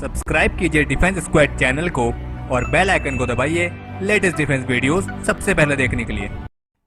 Subscribe कीजिए defence squad channel को और बेल आइकन को दबाइए लेटेस्ट डिफेंस वीडियोस सबसे पहले देखने के लिए।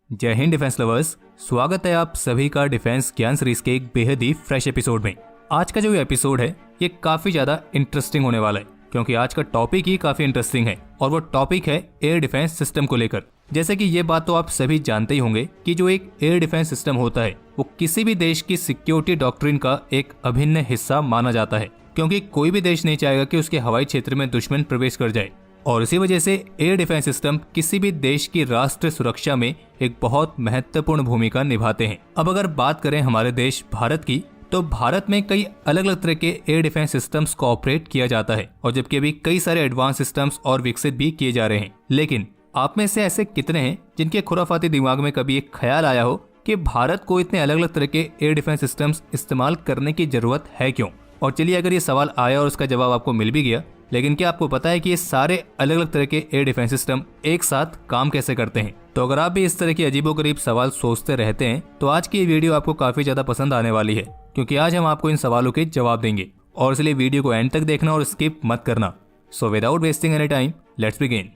जय हिंद डिफेंस लवर्स, स्वागत है आप सभी का डिफेंस ज्ञान सीरीज के एक बेहद ही फ्रेश एपिसोड में। आज का जो एपिसोड है ये काफी ज्यादा इंटरेस्टिंग होने वाला है क्योंकि आज का टॉपिक ही काफी इंटरेस्टिंग है और वो टॉपिक है एयर डिफेंस सिस्टम को लेकर। जैसे कि ये बात तो आप सभी जानते ही होंगे कि जो एक एयर डिफेंस सिस्टम होता है वो किसी भी देश की सिक्योरिटी डॉक्ट्रिन का एक अभिन्न हिस्सा माना जाता है, क्योंकि कोई भी देश नहीं चाहेगा कि उसके हवाई क्षेत्र में दुश्मन प्रवेश कर जाए। और इसी वजह से एयर डिफेंस सिस्टम किसी भी देश की राष्ट्रीय सुरक्षा में एक बहुत महत्वपूर्ण भूमिका निभाते हैं। अब अगर बात करें हमारे देश भारत की, तो भारत में कई अलग अलग तरह के एयर डिफेंस सिस्टम्स को ऑपरेट किया जाता है और जबकि अभी कई सारे एडवांस सिस्टम्स और विकसित भी किए जा रहे हैं। लेकिन आप में से ऐसे कितने हैं जिनके खुराफाती दिमाग में कभी एक ख्याल आया हो कि भारत को इतने अलग अलग तरह के एयर डिफेंस सिस्टम्स इस्तेमाल करने की जरूरत है क्यों? और चलिए, अगर ये सवाल आया और उसका जवाब आपको मिल भी गया, लेकिन क्या आपको पता है कि ये सारे अलग अलग तरह के एयर डिफेंस सिस्टम एक साथ काम कैसे करते हैं? तो अगर आप भी इस तरह के अजीबोगरीब सवाल सोचते रहते हैं तो आज की ये वीडियो आपको काफी ज्यादा पसंद आने वाली है, क्योंकि आज हम आपको इन सवालों के जवाब देंगे। और इसलिए वीडियो को एंड तक देखना और स्किप मत करना। So without wasting any time, let's begin.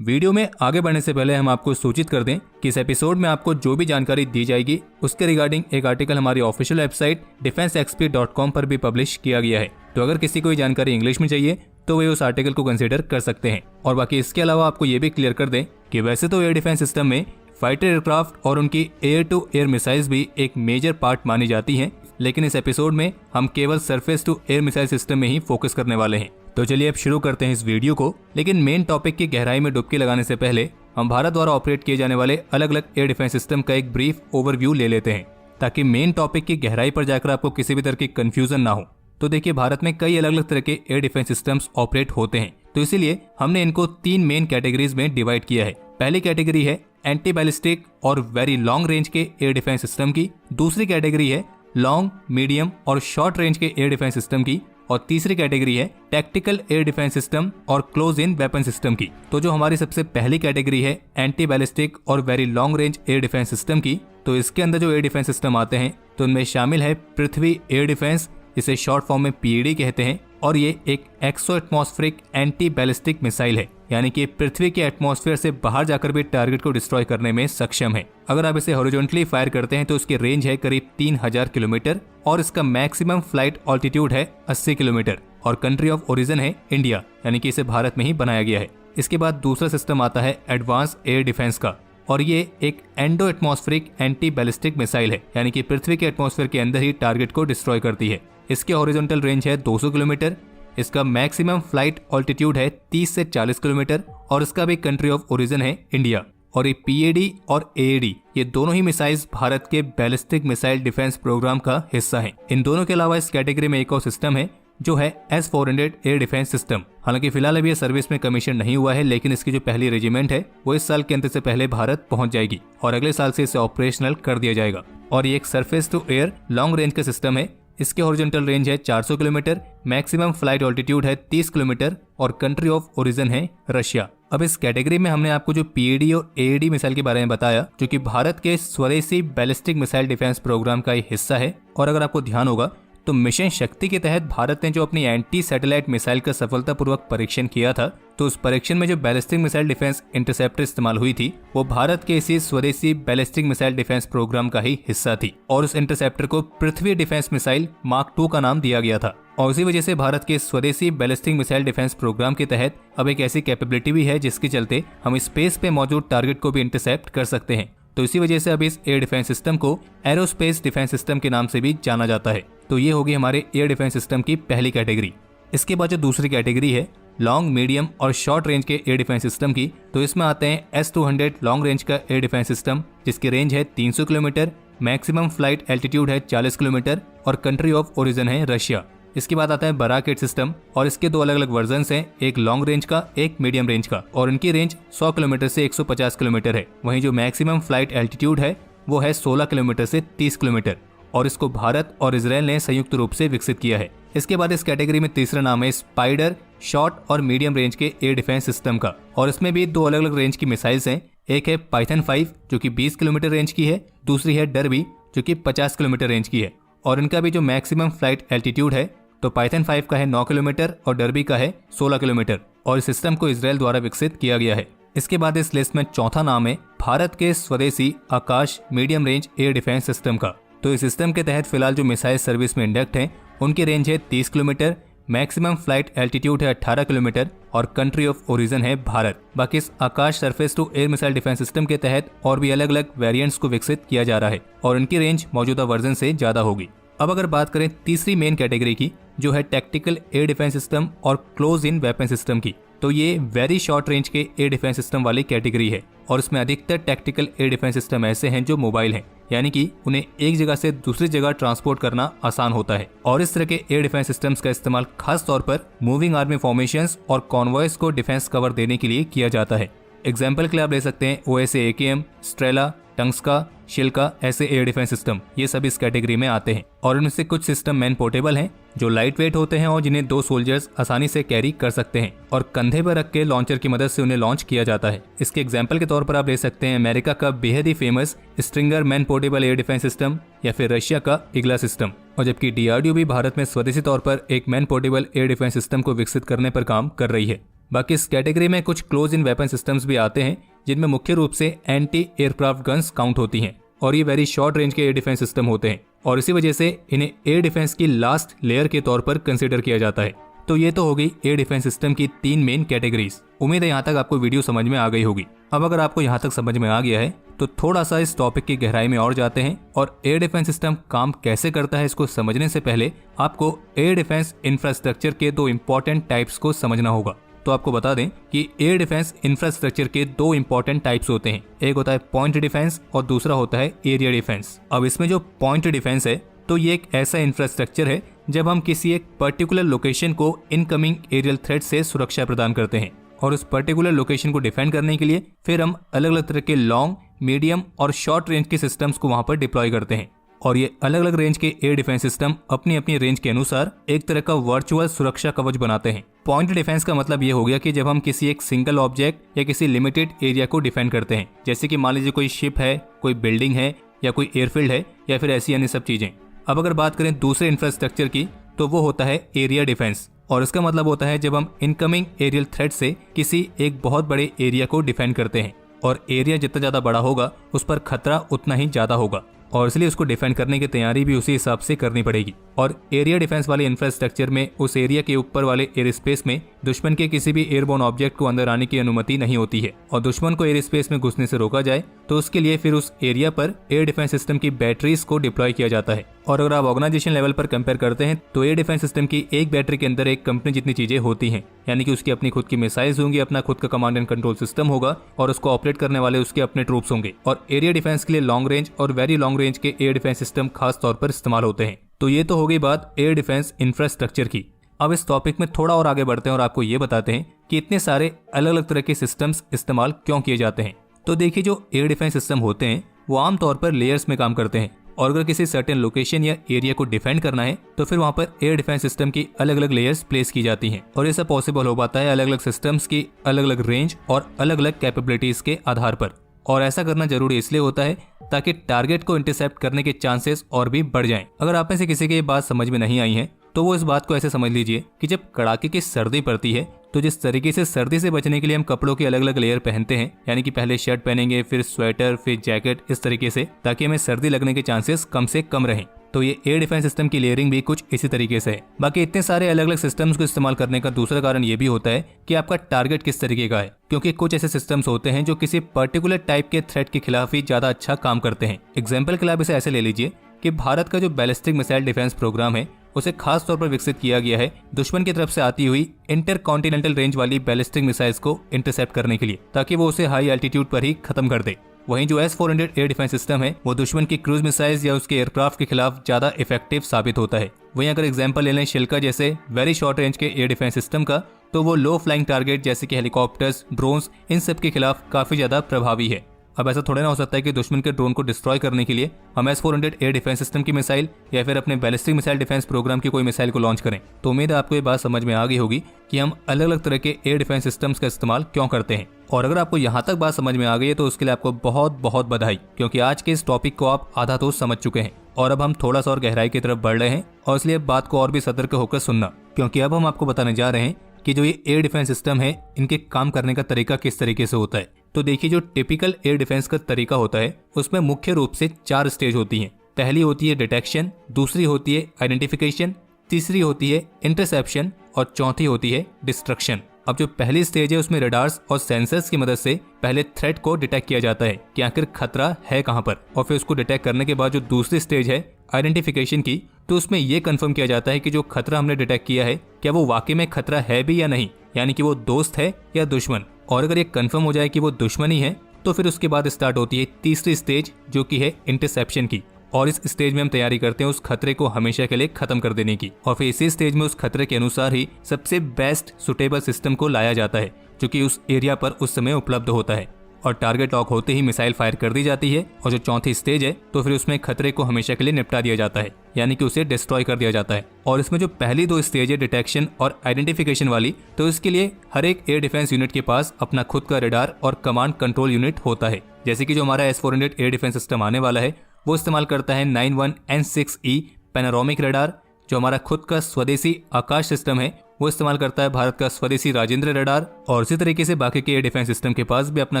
Video में आगे बढ़ने से पहले हम आपको सूचित कर दें कि इस एपिसोड में आपको जो भी जानकारी दी जाएगी उसके रिगार्डिंग एक आर्टिकल हमारी ऑफिशियल वेबसाइट defensexp.com पर भी पब्लिश किया गया है। तो अगर किसी को जानकारी इंग्लिश में चाहिए तो वे उस आर्टिकल को कंसीडर कर सकते हैं। और बाकी इसके अलावा आपको ये भी क्लियर कर दें कि वैसे तो एयर डिफेंस सिस्टम में फाइटर एयरक्राफ्ट और उनकी एयर टू एयर मिसाइल्स भी एक मेजर पार्ट मानी जाती हैं, लेकिन इस एपिसोड में हम केवल surface to air missile system में ही फोकस करने वाले हैं। तो चलिए अब शुरू करते हैं इस वीडियो को। लेकिन मेन टॉपिक की गहराई में डुबकी लगाने से पहले हम भारत द्वारा ऑपरेट किए जाने वाले अलग अलग एयर डिफेंस सिस्टम का एक ब्रीफ ओवरव्यू ले लेते हैं, ताकि मेन टॉपिक की गहराई पर जाकर आपको किसी भी तरह की कंफ्यूजन ना हो। तो देखिए, भारत में कई अलग अलग तरह के एयर डिफेंस सिस्टम्स ऑपरेट होते हैं, तो इसीलिए हमने इनको 3 मेन कैटेगरीज में डिवाइड किया है। पहली कैटेगरी है एंटी बैलिस्टिक और वेरी लॉन्ग रेंज के एयर डिफेंस सिस्टम की, दूसरी कैटेगरी है लॉन्ग, मीडियम और शॉर्ट रेंज के एयर डिफेंस सिस्टम की, और तीसरी कैटेगरी है टैक्टिकल एयर डिफेंस सिस्टम और क्लोज इन वेपन सिस्टम की। तो जो हमारी सबसे पहली कैटेगरी है एंटी बैलिस्टिक और very long range air defence system की, तो इसके अंदर जो एयर डिफेंस सिस्टम आते हैं तो उनमें शामिल है पृथ्वी एयर डिफेंस, इसे शॉर्ट फॉर्म में पीएडी कहते हैं, और ये एक exo atmospheric anti ballistic missile है, यानी कि पृथ्वी के एटमॉस्फेयर से बाहर जाकर भी टारगेट को डिस्ट्रॉय करने में सक्षम है। अगर आप इसे हॉरिजॉन्टली फायर करते हैं तो इसकी रेंज है करीब 3000 किलोमीटर और इसका मैक्सिमम फ्लाइट ऑल्टीट्यूड है 80 किलोमीटर और कंट्री ऑफ ओरिजिन है इंडिया, यानी कि इसे भारत में ही बनाया गया है। इसके बाद दूसरा सिस्टम आता है एडवांस एयर डिफेंस का, और ये एक endo atmospheric anti ballistic missile है, यानी कि पृथ्वी के एटमॉस्फेयर के अंदर ही टारगेट को डिस्ट्रॉय करती है। इसकी हॉरिजॉन्टल रेंज है 200 किलोमीटर, इसका मैक्सिमम फ्लाइट ऑल्टीट्यूड है 30 से 40 किलोमीटर और इसका भी कंट्री ऑफ ओरिजिन है इंडिया। और ये पीएडी और एएडी ये दोनों ही मिसाइल्स भारत के बैलिस्टिक मिसाइल डिफेंस प्रोग्राम का हिस्सा हैं। इन दोनों के अलावा इस कैटेगरी में एक और सिस्टम है जो है S-400 एयर डिफेंस सिस्टम। हालांकि फिलहाल अभी ये सर्विस में कमीशन नहीं हुआ है, लेकिन इसकी जो पहली रेजिमेंट है वो इस साल के अंत से पहले भारत पहुंच जाएगी और अगले साल से इसे ऑपरेशनल कर दिया जाएगा। और ये एक surface to air long range का सिस्टम है। इसकी हॉरिजॉन्टल रेंज है 400 किलोमीटर, मैक्सिमम फ्लाइट ऑल्टीट्यूड है 30 किलोमीटर और कंट्री ऑफ ओरिजिन है रशिया। अब इस कैटेगरी में हमने आपको जो पीएडी और एएडी मिसाइल के बारे में बताया, जो कि भारत के स्वदेशी बैलिस्टिक मिसाइल डिफेंस प्रोग्राम का एक हिस्सा है। और अगर आपको ध्यान होगा तो मिशन शक्ति के तहत भारत ने जो अपनी एंटी सैटेलाइट मिसाइल का सफलतापूर्वक परीक्षण किया था, तो उस परीक्षण में जो बैलिस्टिक मिसाइल डिफेंस इंटरसेप्टर इस्तेमाल हुई थी वो भारत के इसी स्वदेशी बैलिस्टिक मिसाइल डिफेंस प्रोग्राम का ही हिस्सा थी और उस इंटरसेप्टर को पृथ्वी डिफेंस मिसाइल मार्क 2 का नाम दिया गया था। और इसी वजह से भारत के स्वदेशी बैलिस्टिक मिसाइल डिफेंस प्रोग्राम के तहत अब एक ऐसी कैपेबिलिटी भी है जिसके चलते हम स्पेस पे मौजूद टारगेट को भी इंटरसेप्ट कर सकते हैं। तो इसी वजह से अब इस एयर डिफेंस सिस्टम को एरोस्पेस डिफेंस सिस्टम के नाम से भी जाना जाता है। तो ये होगी हमारे एयर डिफेंस सिस्टम की पहली कैटेगरी। इसके बाद जो दूसरी कैटेगरी है लॉन्ग, मीडियम और शॉर्ट रेंज के एयर डिफेंस सिस्टम की, तो इसमें आते हैं S-200 लॉन्ग रेंज का एयर डिफेंस सिस्टम, जिसकी रेंज है 300 किलोमीटर, मैक्सिमम फ्लाइट एल्टीट्यूड है 40 किलोमीटर और कंट्री ऑफ ओरिजिन है रशिया। इसके बाद आता है बराक 8 सिस्टम और इसके 2 अलग अलग वर्जन हैं, एक लॉन्ग रेंज का, एक मीडियम रेंज का, और इनकी रेंज 100 किलोमीटर से 150 किलोमीटर है। वहीं जो मैक्सिमम फ्लाइट एल्टीट्यूड है वो है 16 किलोमीटर से 30 किलोमीटर और इसको भारत और इजराइल ने संयुक्त रूप से विकसित किया है। इसके बाद इस कैटेगरी में तीसरा नाम है स्पाइडर शॉर्ट और मीडियम रेंज के एयर डिफेंस सिस्टम का, और इसमें भी 2 अलग अलग रेंज की मिसाइल्स हैं, एक है पाइथन 5 जो कि 20 किलोमीटर रेंज की है, दूसरी है डर्बी जो कि 50 किलोमीटर रेंज की है। और इनका भी जो मैक्सिमम फ्लाइट एल्टीट्यूड है तो पाइथन 5 का है 9 किलोमीटर और डर्बी का है 16 किलोमीटर, और इस सिस्टम को इजराइल द्वारा विकसित किया गया है। इसके बाद इस लिस्ट में चौथा नाम है भारत के स्वदेशी Akash medium range air defence system का। तो इस सिस्टम के तहत फिलहाल जो मिसाइल सर्विस में इंडक्ट हैं उनकी रेंज है 30 किलोमीटर, मैक्सिमम फ्लाइट एल्टीट्यूड है 18 किलोमीटर और कंट्री ऑफ ओरिजिन है भारत। बाकी इस Akash surface to air missile defence system के तहत और भी अलग अलग वेरिएंट्स को विकसित किया जा रहा है और इनकी रेंज मौजूदा वर्जन से ज्यादा होगी। अब अगर बात करें तीसरी मेन कैटेगरी की जो है टैक्टिकल एयर डिफेंस सिस्टम और क्लोज इन वेपन सिस्टम की, तो ये वेरी शॉर्ट रेंज के एयर डिफेंस सिस्टम वाली कैटेगरी है और इसमें अधिकतर टैक्टिकल एयर डिफेंस सिस्टम ऐसे हैं जो मोबाइल हैं, यानी कि उन्हें एक जगह से दूसरी जगह ट्रांसपोर्ट करना आसान होता है। और इस तरह के एयर डिफेंस सिस्टम्स का इस्तेमाल खास तौर पर मूविंग आर्मी फॉर्मेशंस और कॉन्वॉयज को डिफेंस कवर देने के लिए किया जाता है। एग्जाम्पल के लिए आप ले सकते हैं OSA AKM, स्ट्रेला, टंग्स्का, शिल्का, ऐसे एयर डिफेंस सिस्टम, ये सब इस कैटेगरी में आते हैं। और इनमें से कुछ सिस्टम मैन पोर्टेबल हैं जो लाइट वेट होते हैं और जिन्हें 2 सोल्जर्स आसानी से कैरी कर सकते हैं और कंधे पर रख के लॉन्चर की मदद से उन्हें लॉन्च किया जाता है। इसके एग्जाम्पल के तौर पर आप ले सकते हैं अमेरिका का बेहद ही famous Stinger man portable air defence system या फिर रशिया का इग्ला सिस्टम। और जबकि DRDO भी भारत में स्वदेशी तौर पर एक man portable air defence system को विकसित करने पर काम कर रही है। बाकी इस कैटेगरी में कुछ क्लोज इन वेपन सिस्टम्स भी आते हैं जिनमें मुख्य रूप से एंटी एयरक्राफ्ट गन्स काउंट होती हैं और ये वेरी शॉर्ट रेंज के एयर डिफेंस सिस्टम होते हैं और इसी वजह से इन्हें एयर डिफेंस की लास्ट लेयर के तौर पर कंसिडर किया जाता है। तो ये तो हो गई एयर डिफेंस सिस्टम की 3 मेन कैटेगरीज। उम्मीद है यहाँ तक आपको वीडियो समझ में आ गई होगी। अब अगर आपको यहाँ तक समझ में आ गया है तो थोड़ा सा इस टॉपिक की गहराई में और जाते हैं और एयर डिफेंस सिस्टम काम कैसे करता है इसको समझने से पहले आपको एयर डिफेंस इंफ्रास्ट्रक्चर के 2 इंपॉर्टेंट टाइप्स को समझना होगा। तो आपको बता दें कि एयर डिफेंस इंफ्रास्ट्रक्चर के 2 इंपॉर्टेंट टाइप्स होते हैं, एक होता है पॉइंट डिफेंस और दूसरा होता है एरिया डिफेंस। अब इसमें जो पॉइंट डिफेंस है तो ये एक ऐसा इंफ्रास्ट्रक्चर है जब हम किसी एक पर्टिकुलर लोकेशन को इनकमिंग एरियल थ्रेट से सुरक्षा प्रदान करते हैं और उस पर्टिकुलर लोकेशन को डिफेंड करने के लिए फिर हम अलग अलग तरह के लॉन्ग, मीडियम और शॉर्ट रेंज के सिस्टम्स को वहां पर डिप्लॉय करते हैं। और ये अलग अलग रेंज के एयर डिफेंस सिस्टम अपनी अपनी रेंज के अनुसार एक तरह का वर्चुअल सुरक्षा कवच बनाते हैं। पॉइंट डिफेंस का मतलब ये हो गया कि जब हम किसी एक सिंगल ऑब्जेक्ट या किसी लिमिटेड एरिया को डिफेंड करते हैं, जैसे कि मान लीजिए कोई शिप है, कोई बिल्डिंग है या कोई एयरफील्ड है या फिर ऐसी अन्य सब चीजें। अब अगर बात करें दूसरे इंफ्रास्ट्रक्चर की तो वो होता है एरिया डिफेंस और इसका मतलब होता है जब हम इनकमिंग एरियल थ्रेट से किसी एक बहुत बड़े एरिया को डिफेंड करते हैं और एरिया जितना ज्यादा बड़ा होगा उस पर खतरा उतना ही ज्यादा होगा और इसलिए उसको डिफेंड करने की तैयारी भी उसी हिसाब से करनी पड़ेगी। और एरिया डिफेंस वाले इंफ्रास्ट्रक्चर में उस एरिया के ऊपर वाले एयर स्पेस में दुश्मन के किसी भी एयरबोर्न ऑब्जेक्ट को अंदर आने की अनुमति नहीं होती है और दुश्मन को एयर स्पेस में घुसने से रोका जाए तो उसके लिए फिर उस एरिया पर एयर डिफेंस सिस्टम की बैटरीज को डिप्लॉय किया जाता है। और अगर आप ऑर्गेनाइजेशन लेवल पर कंपेयर करते हैं तो एयर डिफेंस सिस्टम की एक बैटरी के अंदर एक कंपनी जितनी चीजें होती हैं, यानी कि उसकी अपनी खुद की मिसाइल्स होंगी, अपना खुद का कमांड एंड कंट्रोल सिस्टम होगा और उसको ऑपरेट करने वाले उसके अपने ट्रूप्स होंगे। और एरिया डिफेंस के लिए लॉन्ग रेंज और वेरी लॉन्ग रेंज के एयर डिफेंस सिस्टम खास तौर पर इस्तेमाल होते हैं। तो ये तो हो गई बात एयर डिफेंस इंफ्रास्ट्रक्चर की। अब इस टॉपिक में थोड़ा और आगे बढ़ते हैं और आपको ये बताते हैं कि इतने सारे अलग अलग तरह के सिस्टम्स इस्तेमाल क्यों किए जाते हैं। तो देखिए, जो एयर डिफेंस सिस्टम होते हैं वो आमतौर पर लेयर्स में काम करते हैं और अगर किसी सर्टेन लोकेशन या एरिया को डिफेंड करना है तो फिर वहां पर एयर डिफेंस सिस्टम की अलग अलग लेयर्स प्लेस की जाती हैं और ये सब पॉसिबल हो पाता है अलग अलग सिस्टम्स की अलग अलग रेंज और अलग अलग कैपेबिलिटीज के आधार पर। और ऐसा करना जरूरी इसलिए होता है ताकि टारगेट को इंटरसेप्ट करने के चांसेस और भी बढ़ जाएं। अगर आप में से किसी की ये बात समझ में नहीं आई है तो वो इस बात को ऐसे समझ लीजिए कि जब कड़ाके की सर्दी पड़ती है तो जिस तरीके से सर्दी से बचने के लिए हम कपड़ों के अलग अलग लेयर पहनते हैं, यानी कि पहले शर्ट पहनेंगे फिर स्वेटर फिर जैकेट, इस तरीके से ताकि हमें सर्दी लगने के चांसेस कम से कम रहें। तो ये एयर डिफेंस सिस्टम की लेयरिंग भी कुछ इसी तरीके से है। बाकी इतने सारे अलग अलग सिस्टम्स को इस्तेमाल करने का दूसरा कारण ये भी होता है कि आपका टारगेट किस तरीके का है, क्योंकि कुछ ऐसे सिस्टम्स होते हैं जो किसी पर्टिकुलर टाइप के थ्रेट के खिलाफ ही ज्यादा अच्छा काम करते हैं। एग्जाम्पल के लिए आप इसे ऐसे ले लीजिए कि भारत का जो बैलिस्टिक मिसाइल डिफेंस प्रोग्राम है उसे खास तौर पर विकसित किया गया है दुश्मन की तरफ से आती हुई इंटरकॉन्टिनेंटल रेंज वाली बैलिस्टिक मिसाइल्स को इंटरसेप्ट करने के लिए, ताकि वो उसे हाई एल्टीट्यूड पर ही खत्म कर दे। वहीं जो S-400 एयर डिफेंस सिस्टम है वो दुश्मन की क्रूज मिसाइल्स या उसके एयरक्राफ्ट के खिलाफ ज्यादा इफेक्टिव साबित होता है। वहीं अगर एग्जांपल ले लें शिल्का जैसे वेरी शॉर्ट रेंज के एयर डिफेंस सिस्टम का, तो वो लो फ्लाइंग टारगेट जैसे कि हेलीकॉप्टर्स, ड्रोन्स, इन सब के खिलाफ काफी ज्यादा प्रभावी है। अब ऐसा थोड़ा ना हो सकता है कि दुश्मन के ड्रोन को डिस्ट्रॉय करने के लिए हम S-400 एयर डिफेंस सिस्टम की मिसाइल या फिर अपने बैलिस्टिक मिसाइल डिफेंस प्रोग्राम की कोई मिसाइल को लॉन्च करें। तो उम्मीद है आपको ये बात समझ में आ गई होगी कि हम अलग अलग तरह के एयर डिफेंस सिस्टम्स का इस्तेमाल क्यों करते हैं। और अगर आपको यहाँ तक बात समझ में आ गई है तो उसके लिए आपको बहुत बहुत बधाई, क्योंकि आज के इस टॉपिक को आप आधा तो समझ चुके हैं और अब हम थोड़ा सा और गहराई की तरफ बढ़ रहे हैं। और इसलिए बात को और भी सतर्क होकर सुनना, क्योंकि अब हम आपको बताने जा रहे हैं कि जो ये एयर डिफेंस सिस्टम है इनके काम करने का तरीका किस तरीके से होता है। तो देखिए, जो टिपिकल एयर डिफेंस का तरीका होता है उसमें मुख्य रूप से 4 स्टेज होती हैं। पहली होती है डिटेक्शन, दूसरी होती है आइडेंटिफिकेशन, तीसरी होती है इंटरसेप्शन और चौथी होती है डिस्ट्रक्शन। अब जो पहली स्टेज है उसमें रडार्स और सेंसर्स की मदद से पहले थ्रेट को डिटेक्ट किया जाता है कि आखिर खतरा है कहां पर, और फिर उसको डिटेक्ट करने के बाद जो दूसरी स्टेज है आइडेंटिफिकेशन की, तो उसमें यह कंफर्म किया जाता है कि जो खतरा हमने डिटेक्ट किया है क्या वो वाकई में खतरा है भी या नहीं, यानी कि वो दोस्त है या दुश्मन। और अगर ये कंफर्म हो जाए कि वो दुश्मन ही है तो फिर उसके बाद स्टार्ट होती है तीसरी स्टेज जो कि है इंटरसेप्शन की। और इस स्टेज में हम तैयारी करते हैं उस खतरे को हमेशा के लिए खत्म कर देने की, और फिर इसी स्टेज में उस खतरे के अनुसार ही सबसे बेस्ट सुटेबल सिस्टम को लाया जाता है जो कि उस एरिया पर उस समय उपलब्ध होता है। और टारगेट लॉक होते ही मिसाइल फायर कर दी जाती है। और जो चौथी स्टेज है तो फिर उसमें खतरे को हमेशा के लिए निपटा दिया जाता है, यानी कि उसे डिस्ट्रॉय कर दिया जाता है। और इसमें जो पहली 2 स्टेज है डिटेक्शन और आइडेंटिफिकेशन वाली, तो इसके लिए हर एक एयर डिफेंस यूनिट के पास अपना खुद का रडार और कमांड कंट्रोल यूनिट होता है। जैसे कि जो हमारा S-400 एयर डिफेंस सिस्टम आने वाला है वो इस्तेमाल करता है 91N6E पैनोरामिक रडार। जो हमारा खुद का स्वदेशी आकाश सिस्टम है वो इस्तेमाल करता है भारत का स्वदेशी राजेंद्र रडार। और इसी तरीके से बाकी के एयर डिफेंस सिस्टम के पास भी अपना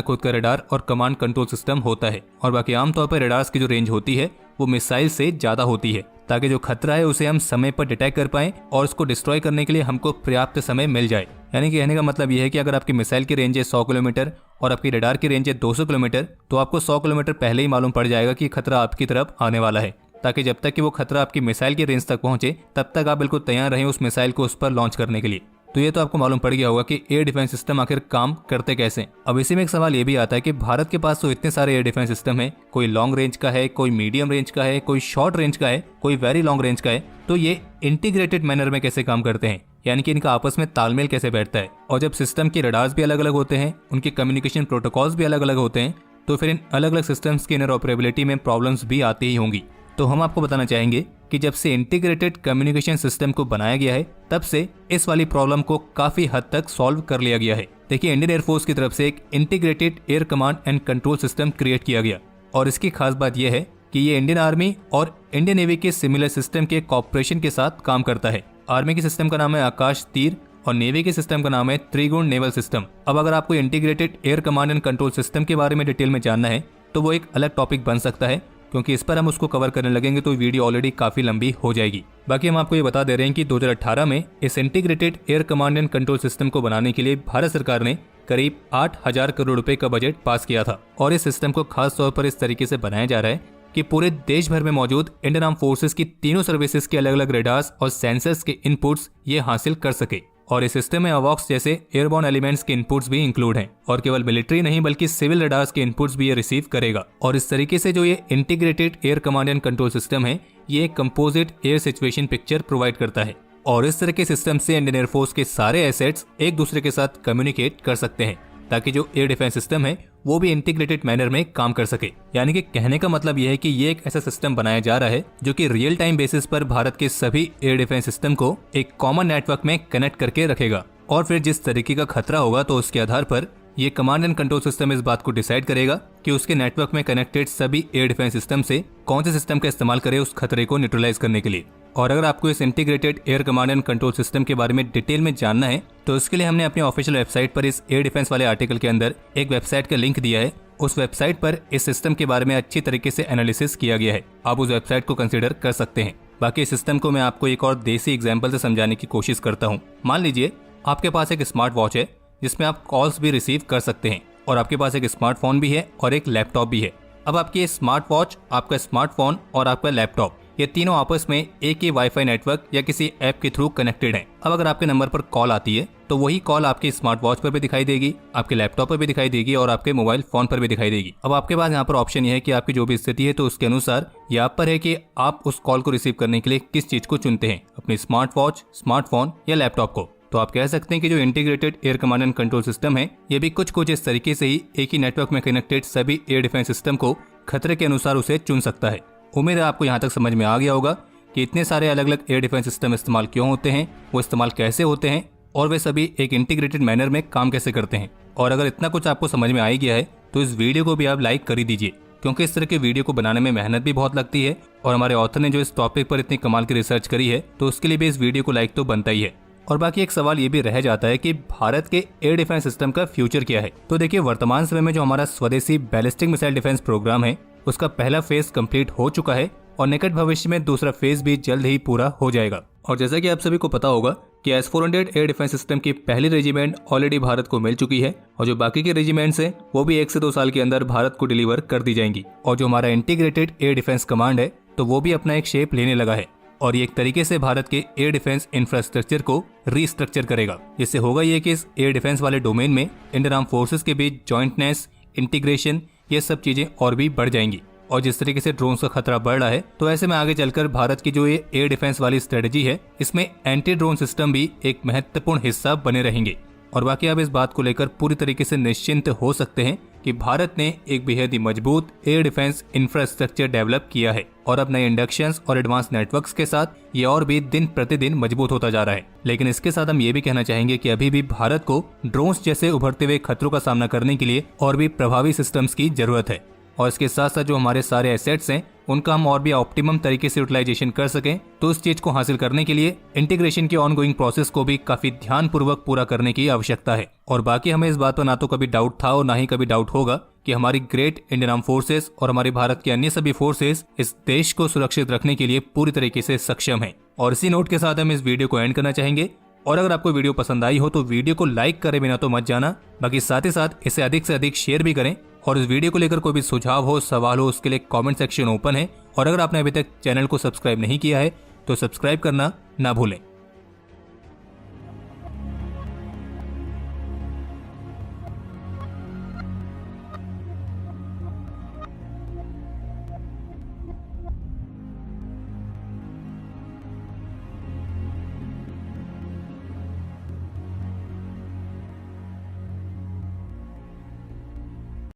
खुद का रडार और कमांड कंट्रोल सिस्टम होता है। और बाकी आमतौर पर रडार्स की जो रेंज होती है वो मिसाइल से ज्यादा होती है, ताकि जो खतरा है उसे हम समय पर डिटेक्ट कर पाएं और उसको डिस्ट्रॉय करने के लिए हमको पर्याप्त समय मिल जाए। यानी कि कहने का मतलब यह है कि अगर आपकी मिसाइल की रेंज है 100 किलोमीटर और आपकी रडार की रेंज है 200 किलोमीटर, तो आपको 100 किलोमीटर पहले ही मालूम पड़ जाएगा कि खतरा आपकी तरफ आने वाला है, ताकि जब तक कि वो खतरा आपकी मिसाइल की रेंज तक पहुंचे तब तक आप बिल्कुल तैयार रहें उस मिसाइल को उस पर लॉन्च करने के लिए। तो ये तो आपको मालूम पड़ गया होगा कि एयर डिफेंस सिस्टम आखिर काम करते कैसे। अब इसी में एक सवाल ये भी आता है कि भारत के पास तो इतने सारे एयर डिफेंस सिस्टम है, कोई लॉन्ग रेंज का है, कोई मीडियम रेंज का है, कोई शॉर्ट रेंज का है, कोई वेरी लॉन्ग रेंज का है, तो ये इंटीग्रेटेड मैनर में कैसे काम करते हैं, यानी कि इनका आपस में तालमेल कैसे बैठता है। और जब सिस्टम के रडार्स भी अलग अलग होते हैं, उनके कम्युनिकेशन प्रोटोकॉल्स भी अलग अलग होते हैं, तो फिर इन अलग अलग सिस्टम्स की इंटरऑपरेबिलिटी में प्रॉब्लम्स भी आती ही होंगी। तो हम आपको बताना चाहेंगे कि जब से इंटीग्रेटेड कम्युनिकेशन सिस्टम को बनाया गया है तब से इस वाली प्रॉब्लम को काफी हद तक सॉल्व कर लिया गया है। देखिए, इंडियन एयरफोर्स की तरफ से एक integrated air command and control system create किया गया, और इसकी खास बात यह है कि ये इंडियन आर्मी और इंडियन नेवी के सिमिलर सिस्टम के कॉपरेशन के साथ काम करता है। आर्मी के सिस्टम का नाम है आकाश तीर और नेवी के सिस्टम का नाम है त्रिगुण नेवल सिस्टम। अब अगर आपको integrated air command and control system के बारे में डिटेल में जानना है तो वो एक अलग टॉपिक बन सकता है, क्योंकि इस पर हम उसको कवर करने लगेंगे तो वीडियो ऑलरेडी काफी लंबी हो जाएगी। बाकी हम आपको ये बता दे रहे हैं कि 2018 में इस integrated air command and control system को बनाने के लिए भारत सरकार ने करीब 8,000 करोड़ रुपए का बजट पास किया था। और इस सिस्टम को खास तौर पर इस तरीके से बनाया जा रहा है कि पूरे देश भर में मौजूद इंडियन आर्म फोर्सेस की तीनों सर्विसेज के अलग अलग रेडार्स और सेंसर्स के इनपुट्स ये हासिल कर सके। और इस सिस्टम में अवॉक्स जैसे एयरबॉर्न एलिमेंट्स के इनपुट्स भी इंक्लूड हैं, और केवल मिलिट्री नहीं बल्कि सिविल रडार्स के इनपुट्स भी ये रिसीव करेगा। और इस तरीके से जो ये integrated air command and control system है ये एक composite air situation picture provide करता है। और इस तरह के सिस्टम से इंडियन एयरफोर्स के सारे एसेट्स एक दूसरे के साथ कम्युनिकेट कर सकते हैं, ताकि जो एयर डिफेंस सिस्टम है वो भी इंटीग्रेटेड मैनर में काम कर सके। यानी कि कहने का मतलब यह है कि ये एक ऐसा सिस्टम बनाया जा रहा है जो कि रियल टाइम बेसिस पर भारत के सभी एयर डिफेंस सिस्टम को एक कॉमन नेटवर्क में कनेक्ट करके रखेगा। और फिर जिस तरीके का खतरा होगा तो उसके आधार पर ये कमांड एंड कंट्रोल सिस्टम इस बात को डिसाइड करेगा कि उसके नेटवर्क में कनेक्टेड सभी एयर डिफेंस सिस्टम से कौन से सिस्टम का इस्तेमाल करे उस खतरे को न्यूट्रलाइज करने के लिए। और अगर आपको इस integrated air command and control system के बारे में डिटेल में जानना है तो इसके लिए हमने अपनी ऑफिशियल वेबसाइट पर इस एयर डिफेंस वाले आर्टिकल के अंदर एक वेबसाइट का लिंक दिया है। उस वेबसाइट पर इस सिस्टम के बारे में अच्छी तरीके से एनालिसिस किया गया है, आप उस वेबसाइट को कंसिडर कर सकते हैं। बाकी इस सिस्टम को मैं आपको एक और देसी एग्जाम्पल से समझाने की कोशिश करता हूँ। मान लीजिए आपके पास एक स्मार्ट वॉच है जिसमें आप कॉल्स भी रिसीव कर सकते हैं, और आपके पास एक स्मार्टफोन भी है और एक लैपटॉप भी है। अब आपकी स्मार्ट वॉच, आपका स्मार्टफोन और आपका लैपटॉप ये तीनों आपस में एक ही वाईफाई नेटवर्क या किसी ऐप के थ्रू कनेक्टेड हैं। अब अगर आपके नंबर पर कॉल आती है तो वही कॉल आपकी स्मार्ट वॉच पर भी दिखाई देगी, आपके लैपटॉप पर भी दिखाई देगी और आपके मोबाइल फोन पर भी दिखाई देगी। अब आपके पास यहाँ पर ऑप्शन ये है कि आपकी जो भी स्थिति है तो उसके अनुसार ये आप पर है कि आप उस कॉल को रिसीव करने के लिए किस चीज को चुनते हैं, अपनी स्मार्ट वॉच, स्मार्टफोन या लैपटॉप को। तो आप कह सकते हैं कि जो integrated air command and control system है, ये भी कुछ इस तरीके से ही एक ही नेटवर्क में कनेक्टेड सभी एयर डिफेंस सिस्टम को खतरे के अनुसार उसे चुन सकता है। उम्मीद है आपको यहाँ तक समझ में आ गया होगा कि इतने सारे अलग अलग एयर डिफेंस सिस्टम इस्तेमाल क्यों होते हैं, वो इस्तेमाल कैसे होते हैं और वे सभी एक इंटीग्रेटेड मैनर में काम कैसे करते हैं। और अगर इतना कुछ आपको समझ में आ ही गया है तो इस वीडियो को भी आप लाइक कर ही दीजिए, क्योंकि इस तरह के वीडियो को बनाने में मेहनत भी बहुत लगती है और हमारे ऑथर ने जो इस टॉपिक पर इतनी कमाल की रिसर्च करी है तो उसके लिए भी इस वीडियो को लाइक तो बनता ही है। और बाकी एक सवाल ये भी रह जाता है कि भारत के एयर डिफेंस सिस्टम का फ्यूचर क्या है। तो देखिए, वर्तमान समय में जो हमारा स्वदेशी बैलिस्टिक मिसाइल डिफेंस प्रोग्राम है उसका पहला फेज कंप्लीट हो चुका है और निकट भविष्य में दूसरा फेज भी जल्द ही पूरा हो जाएगा। और जैसा कि आप सभी को पता होगा कि S-400 एयर डिफेंस सिस्टम की पहली रेजिमेंट ऑलरेडी भारत को मिल चुकी है और जो बाकी के रेजिमेंट्स हैं वो भी 1 से 2 साल के अंदर भारत को डिलीवर कर दी जाएंगी। और जो हमारा इंटीग्रेटेड एयर डिफेंस कमांड है तो वो भी अपना एक शेप लेने लगा है और ये एक तरीके से भारत के एयर डिफेंस इंफ्रास्ट्रक्चर को रीस्ट्रक्चर करेगा। इससे होगा ये कि इस एयर डिफेंस वाले डोमेन में इंडियन आर्म फोर्सेस के बीच जॉइंटनेस, इंटीग्रेशन, ये सब चीजें और भी बढ़ जाएंगी। और जिस तरीके से ड्रोन्स का खतरा बढ़ रहा है तो ऐसे में आगे चलकर भारत की जो ये एयर डिफेंस वाली स्ट्रेटजी है इसमें एंटी ड्रोन सिस्टम भी एक महत्वपूर्ण हिस्सा बने रहेंगे। और बाकी आप इस बात को लेकर पूरी तरीके से निश्चिंत हो सकते हैं कि भारत ने एक बेहद ही मजबूत एयर डिफेंस इंफ्रास्ट्रक्चर डेवलप किया है और अब नए इंडक्शंस और एडवांस नेटवर्क्स के साथ ये और भी दिन प्रतिदिन मजबूत होता जा रहा है। लेकिन इसके साथ हम ये भी कहना चाहेंगे कि अभी भी भारत को ड्रोन्स जैसे उभरते हुए खतरों का सामना करने के लिए और भी प्रभावी सिस्टम्स की जरूरत है। और इसके साथ साथ जो हमारे सारे एसेट्स हैं उनका हम और भी ऑप्टिमम तरीके से यूटिलाइजेशन कर सकें, तो उस चीज को हासिल करने के लिए इंटीग्रेशन की ऑनगोइंग प्रोसेस को भी काफी ध्यानपूर्वक पूरा करने की आवश्यकता है। और बाकी हमें इस बात पर ना तो कभी डाउट था और ना ही कभी डाउट होगा कि हमारी ग्रेट इंडियन आर्म फोर्सेस और हमारे भारत के अन्य सभी फोर्सेस इस देश को सुरक्षित रखने के लिए पूरी तरीके से सक्षम है। और इसी नोट के साथ हम इस वीडियो को एंड करना चाहेंगे। और अगर आपको वीडियो पसंद आई हो तो वीडियो को लाइक करे बिना तो मत जाना, बाकी साथ ही साथ इसे अधिक से अधिक शेयर भी करें। और इस वीडियो को लेकर कोई भी सुझाव हो, सवाल हो, उसके लिए कमेंट सेक्शन ओपन है। और अगर आपने अभी तक चैनल को सब्सक्राइब नहीं किया है तो सब्सक्राइब करना ना भूलें।